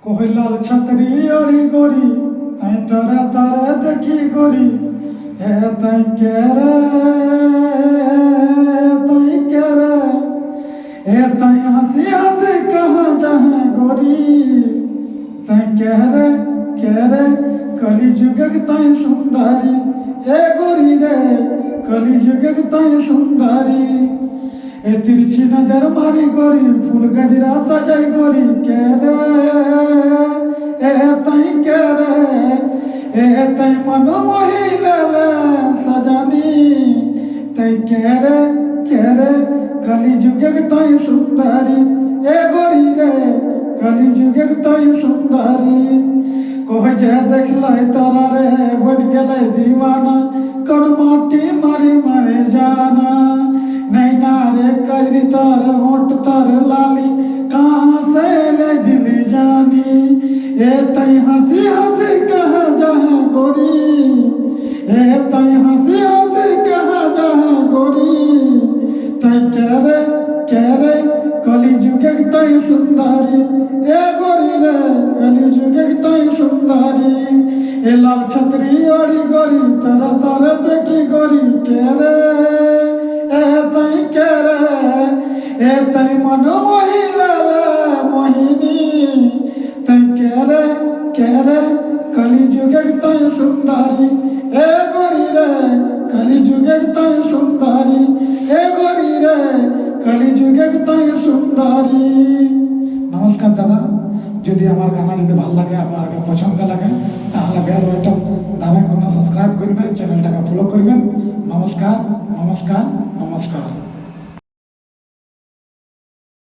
কহিলাল ছাত্রী অড়ি গরি তাই তারা তারা দেখি গরি হে তাই কেরে হে তাই হাসি হাসি কহা যাহে গরি তাই কেরে কলি যুগক তাই সুন্দরী হে গরি রে কলি যুগক তাই সুন্দরী এ তিরছি নজর মারি গরি ফুল গজরা সাজাই গরি কেরে তাই মন মহিলা সজানি তাই কেরে কলি যুগে তাই সুন্দরী এ গরি রে কলি যুগে তাই সুন্দরী কহ যে দেখলাই তোরা রে বন গেলে দিওয়ানা কোন মাটি মারি মারে জানা नैना रे कजरी तार होठ तार लाली कहाँ से ले दिल जानी ए तई हंसी हंसी कहाँ जहाँ गोरी ए तई हंसी हंसी कहाँ जहाँ गोरी तई केरे कली जुगे तई सुंदरी ए गोरी रे कली जुगे तई सुंदरी ए लाल छतरी ओढ़ी गोरी तारा तारा देखी गोरी केरे তাই মন মহিলা মোহিনী তাই কেরে কলি যুগে তাই সুন্দরী এ গরি রে কলি যুগে তাই সুন্দরী এ গরি রে কলি যুগে তাই সুন্দরী। নমস্কার দাদা, যদি আমার গানা যদি ভালো লাগে আপনাকে পছন্দ লাগে তাহলে বেল বাটন দাবেন, কোনো সাবস্ক্রাইব করবেন, চ্যানেলটাকে ফলো করবেন। নমস্কার নমস্কার নমস্কার।